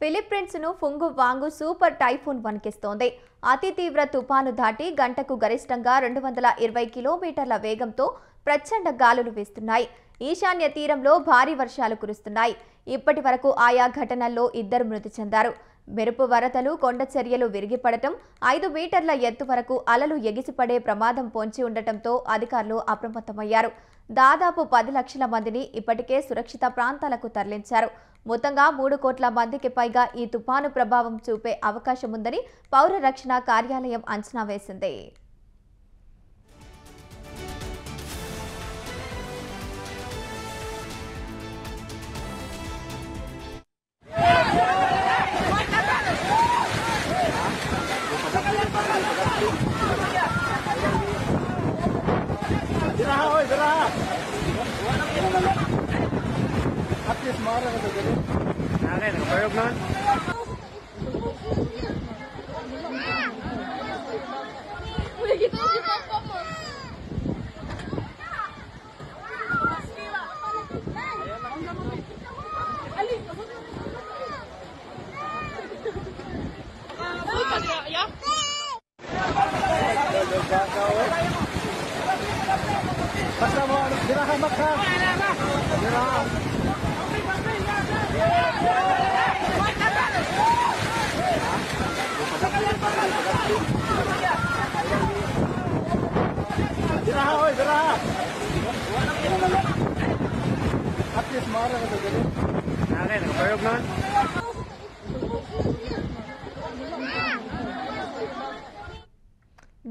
Philippines ను ఫుంగు Wang super typhoon వణికిస్తోంది. అతి తీవ్ర తుపాను దాటి గంటకు గరిష్టంగా 220 కిలోమీటర్ల వేగంతో ప్రచండ గాలులు వీస్తున్నాయి. ఈశాన్య తీరంలో భారీ వర్షాలు కురుస్తున్నాయి. ఇప్పటి వరకు ఆయా ఘటనల్లో 2 మృతి చెందారు. మెరుపు వరదలు, కొండ చర్యలు విరిగిపడటం, 5 మీటర్ల ఎత్తు వరకు అలలు ఎగిసిపడే ప్రమాదం పొంచి ఉండటంతో అధికారులు అప్రమత్తమయ్యారు. దాదాపు 10 లక్షల మందిని ఇప్పటికే సురక్షిత ప్రాంతాలకు తరలించారు. మొత్తంగా 3 కోట్ల మందికి పైగా ఈ తుపాను ప్రభావం చూపే అవకాశం ఉందని పౌర రక్షణ కార్యాలయం అంచనా వేసింది.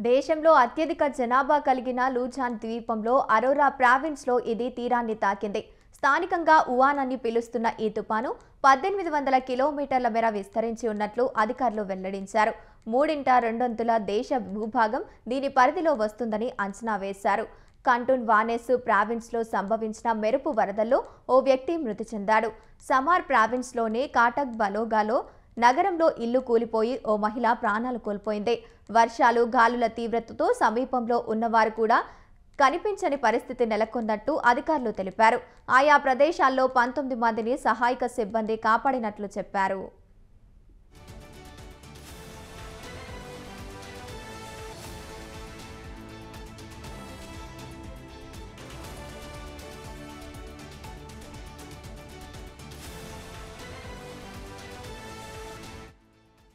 దేశంలో అత్యధిక జనాభా కలిగిన లూజాన్ ద్వీపంలో అరోరా ప్రావిన్స్లో ఇది తీరాన్ని తాకింది. స్థానికంగా ఉవాన్ అని పిలుస్తున్న ఈ తుపాను 1800 కిలోమీటర్ల మేర విస్తరించి ఉన్నట్లు అధికారులు వెల్లడించారు. 3/2 దేశ భూభాగం దీని పరిధిలో వస్తుందని అంచనా వేశారు. కంటూన్ వానెస్ ప్రావిన్స్లో సంభవించిన మెరుపు వరదల్లో ఓ వ్యక్తి మృతి చెందాడు. సమార్ ప్రావిన్స్లోని కాటక్ బలోగాలో నగరంలో ఇల్లు కూలిపోయి ఓ మహిళ ప్రాణాలు కోల్పోయింది. వర్షాలు, గాలుల తీవ్రతతో సమీపంలో ఉన్నవారు కూడా కనిపించని పరిస్థితి నెలకొన్నట్టు అధికారులు తెలిపారు. ఆయా ప్రదేశాల్లో 19 మందిని సహాయక సిబ్బంది కాపాడినట్లు చెప్పారు.